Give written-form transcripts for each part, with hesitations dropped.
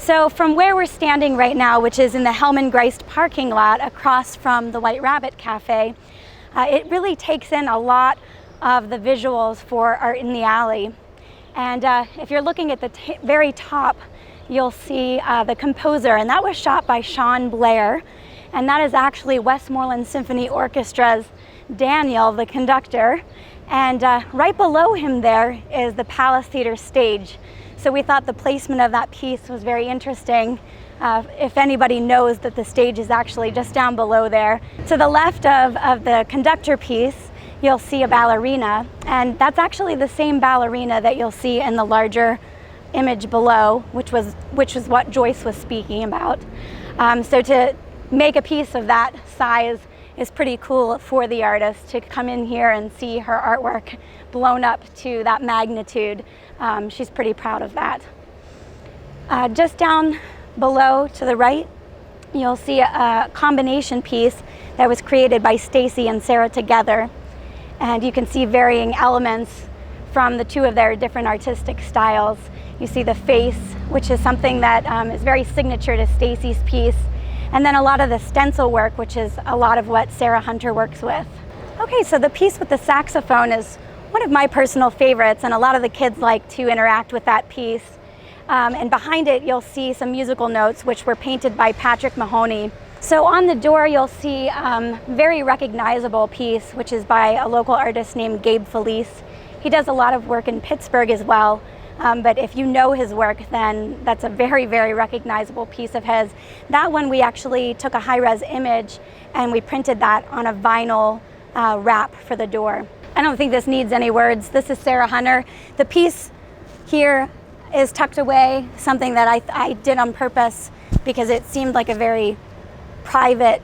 So from where we're standing right now, which is in the Hellman-Greist parking lot across from the White Rabbit Cafe, it really takes in a lot of the visuals for Art in the Alley. And if you're looking at the very top, you'll see the composer, and that was shot by Sean Blair, and that is actually Westmoreland Symphony Orchestra's Daniel, the conductor. And right below him there is the Palace Theater stage. So we thought the placement of that piece was very interesting. If anybody knows that the stage is actually just down below there. To the left of the conductor piece, you'll see a ballerina, and that's actually the same ballerina that you'll see in the larger image below, which was what Joyce was speaking about. So to make a piece of that size is pretty cool for the artist to come in here and see her artwork blown up to that magnitude. She's pretty proud of that. Just down below to the right, you'll see a combination piece that was created by Stacy and Sarah together. And you can see varying elements from the two of their different artistic styles. You see the face, which is something that is very signature to Stacy's piece. And then a lot of the stencil work, which is a lot of what Sarah Hunter works with. Okay, so the piece with the saxophone is one of my personal favorites, and a lot of the kids like to interact with that piece. And behind it, you'll see some musical notes, which were painted by Patrick Mahoney. So on the door, you'll see a very recognizable piece, which is by a local artist named Gabe Felice. He does a lot of work in Pittsburgh as well, but if you know his work, then that's a very, very recognizable piece of his. That one, we actually took a high-res image and we printed that on a vinyl wrap for the door. I don't think this needs any words. This is Sarah Hunter. The piece here is tucked away, something that I did on purpose because it seemed like a very private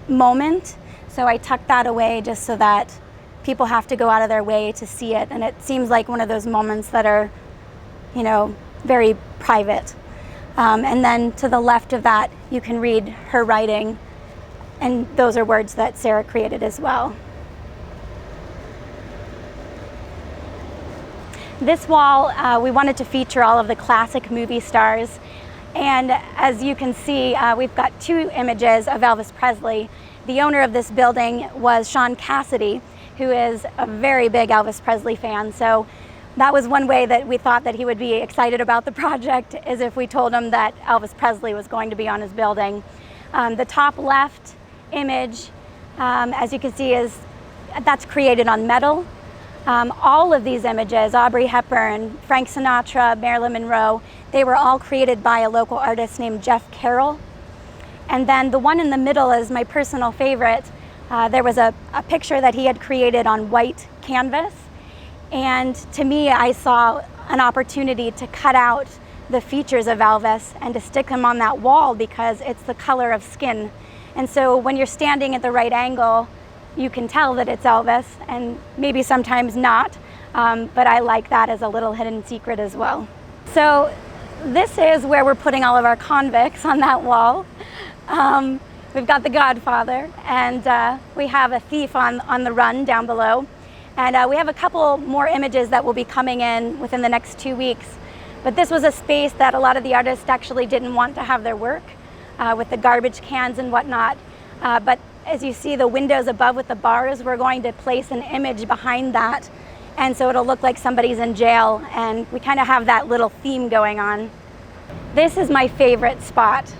moment. So I tucked that away just so that people have to go out of their way to see it. And it seems like one of those moments that are, you know, very private. And then to the left of that, you can read her writing. And those are words that Sarah created as well. This wall, we wanted to feature all of the classic movie stars. And as you can see, we've got two images of Elvis Presley. The owner of this building was Sean Cassidy, who is a very big Elvis Presley fan. So that was one way that we thought that he would be excited about the project, is if we told him that Elvis Presley was going to be on his building. The top left image, as you can see, that's created on metal. All of these images, Audrey Hepburn, Frank Sinatra, Marilyn Monroe, they were all created by a local artist named Jeff Carroll. And then the one in the middle is my personal favorite. There was a picture that he had created on white canvas. And to me, I saw an opportunity to cut out the features of Elvis and to stick them on that wall because it's the color of skin. And so when you're standing at the right angle, you can tell that it's Elvis, and maybe sometimes not, but I like that as a little hidden secret as well. So this is where we're putting all of our convicts on that wall. We've got the Godfather, and we have a thief on the run down below. And we have a couple more images that will be coming in within the next 2 weeks. But this was a space that a lot of the artists actually didn't want to have their work, with the garbage cans and whatnot. But as you see the windows above with the bars, we're going to place an image behind that. And so it'll look like somebody's in jail, and we kind of have that little theme going on. This is my favorite spot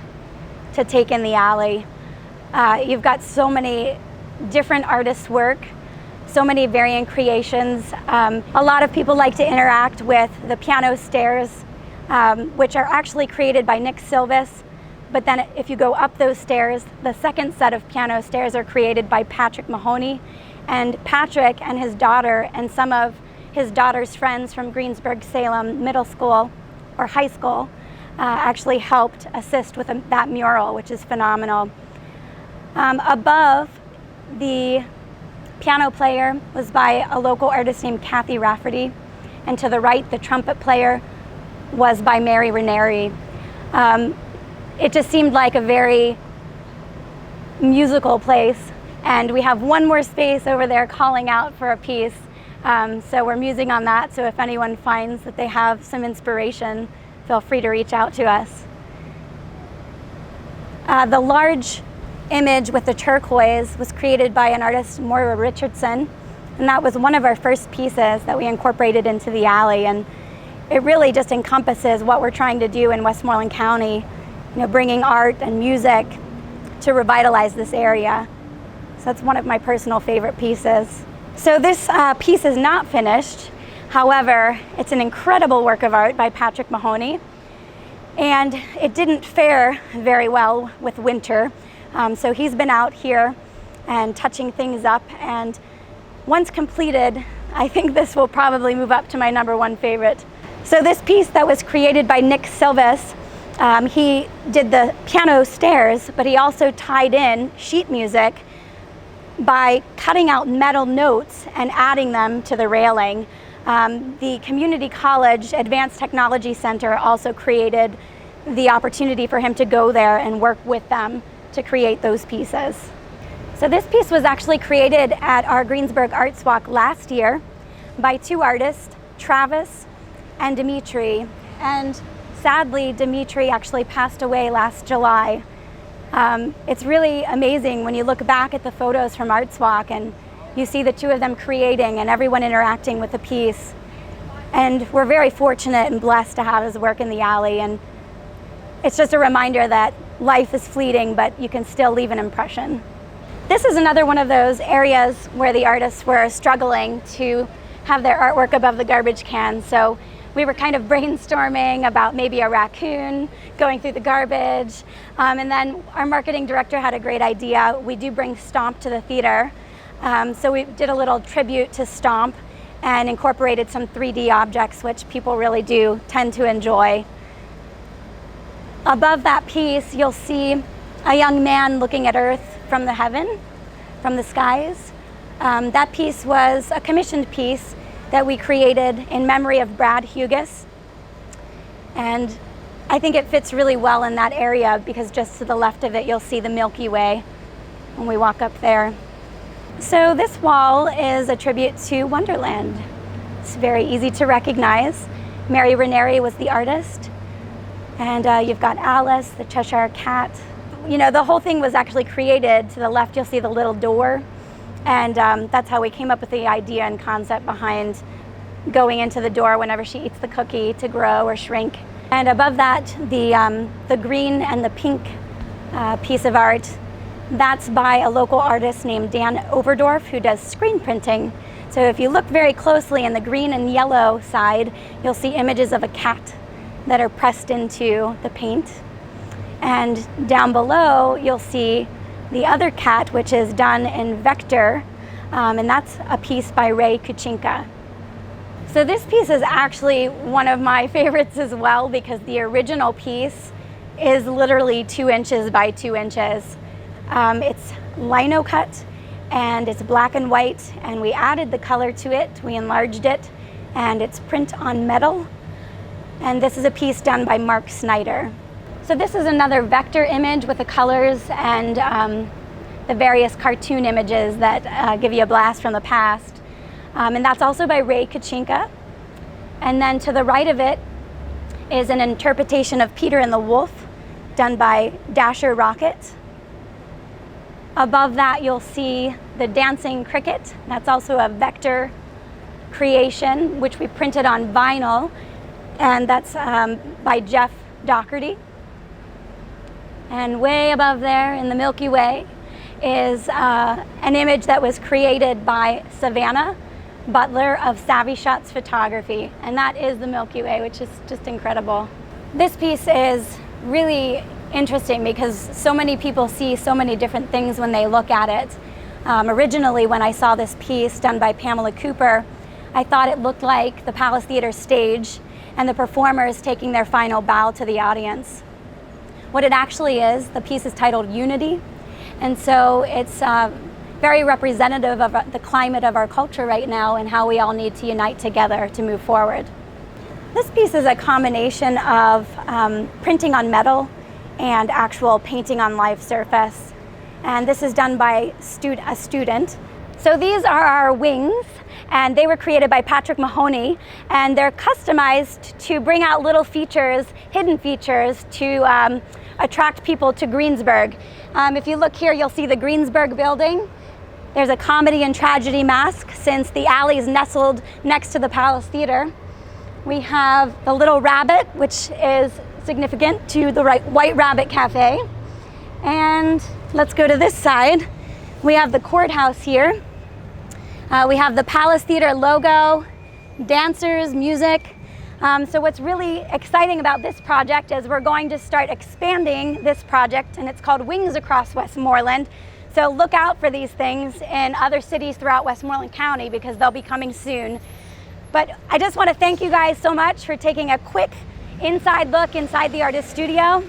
to take in the alley. You've got so many different artists' work, so many varying creations. A lot of people like to interact with the piano stairs, which are actually created by Nick Silvis. But then if you go up those stairs, the second set of piano stairs are created by Patrick Mahoney. And Patrick and his daughter and some of his daughter's friends from Greensburg-Salem Middle School or High School actually helped assist with that mural, which is phenomenal. Above, the piano player was by a local artist named Kathy Rafferty. And to the right, the trumpet player was by Mary Ranieri. It just seemed like a very musical place. And we have one more space over there calling out for a piece. So we're musing on that. So if anyone finds that they have some inspiration, feel free to reach out to us. The large image with the turquoise was created by an artist, Moira Richardson, and that was one of our first pieces that we incorporated into the alley. And it really just encompasses what we're trying to do in Westmoreland County, bringing art and music to revitalize this area. So that's one of my personal favorite pieces. So this piece is not finished. However, it's an incredible work of art by Patrick Mahoney. And it didn't fare very well with winter. So he's been out here and touching things up. And once completed, I think this will probably move up to my #1 favorite. So this piece that was created by Nick Silvis, he did the piano stairs, but he also tied in sheet music by cutting out metal notes and adding them to the railing. The Community College Advanced Technology Center also created the opportunity for him to go there and work with them to create those pieces. So this piece was actually created at our Greensburg Arts Walk last year by 2 artists, Travis and Dimitri. And sadly, Dimitri actually passed away last July. It's really amazing when you look back at the photos from Arts Walk and you see the 2 of them creating and everyone interacting with the piece. And we're very fortunate and blessed to have his work in the alley. And it's just a reminder that life is fleeting, but you can still leave an impression. This is another one of those areas where the artists were struggling to have their artwork above the garbage can. So we were kind of brainstorming about maybe a raccoon going through the garbage. And then our marketing director had a great idea. We do bring Stomp to the theater. So we did a little tribute to Stomp and incorporated some 3D objects, which people really do tend to enjoy. Above that piece, you'll see a young man looking at Earth from the skies. That piece was a commissioned piece that we created in memory of Brad Hughes. And I think it fits really well in that area because just to the left of it, you'll see the Milky Way when we walk up there. So this wall is a tribute to Wonderland. It's very easy to recognize. Mary Ranieri was the artist. And you've got Alice, the Cheshire Cat. The whole thing was actually created. To the left, you'll see the little door. And that's how we came up with the idea and concept behind going into the door whenever she eats the cookie to grow or shrink. And above that, the green and the pink piece of art, that's by a local artist named Dan Overdorf who does screen printing. So if you look very closely in the green and yellow side, you'll see images of a cat that are pressed into the paint. And down below, you'll see the other cat, which is done in vector, and that's a piece by Ray Kuchinka. So this piece is actually one of my favorites as well because the original piece is literally 2 inches by 2 inches. It's lino cut and it's black and white, and we added the color to it, we enlarged it, and it's print on metal. And this is a piece done by Mark Snyder. So this is another vector image with the colors and the various cartoon images that give you a blast from the past. And that's also by Ray Kuchinka. And then to the right of it is an interpretation of Peter and the Wolf done by Dasher Rocket. Above that, you'll see the dancing cricket. That's also a vector creation, which we printed on vinyl. And that's by Jeff Doherty. And way above there in the Milky Way is an image that was created by Savannah Butler of Savvy Shots Photography. And that is the Milky Way, which is just incredible. This piece is really interesting because so many people see so many different things when they look at it. Originally, when I saw this piece done by Pamela Cooper, I thought it looked like the Palace Theater stage and the performers taking their final bow to the audience. What it actually is, the piece is titled Unity, and so it's very representative of the climate of our culture right now and how we all need to unite together to move forward. This piece is a combination of printing on metal and actual painting on live surface, and this is done by a student. So these are our wings, and they were created by Patrick Mahoney, and they're customized to bring out little features, hidden features, to attract people to Greensburg. If you look here, you'll see the Greensburg building. There's a comedy and tragedy mask, since the alley is nestled next to the Palace Theater. We have the Little Rabbit, which is significant to the White Rabbit Cafe. And let's go to this side. We have the courthouse here. We have the Palace Theater logo, dancers, music. So what's really exciting about this project is we're going to start expanding this project, and it's called Wings Across Westmoreland. So look out for these things in other cities throughout Westmoreland County, because they'll be coming soon. But I just want to thank you guys so much for taking a quick inside look inside the artist studio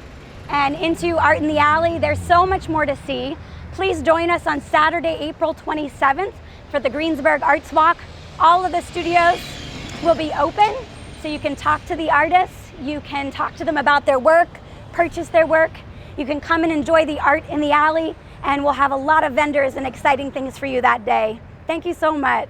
and into Art in the Alley. There's so much more to see. Please join us on Saturday, April 27th for the Greensburg Arts Walk. All of the studios will be open, so you can talk to the artists, you can talk to them about their work, purchase their work. You can come and enjoy the art in the alley, and we'll have a lot of vendors and exciting things for you that day. Thank you so much.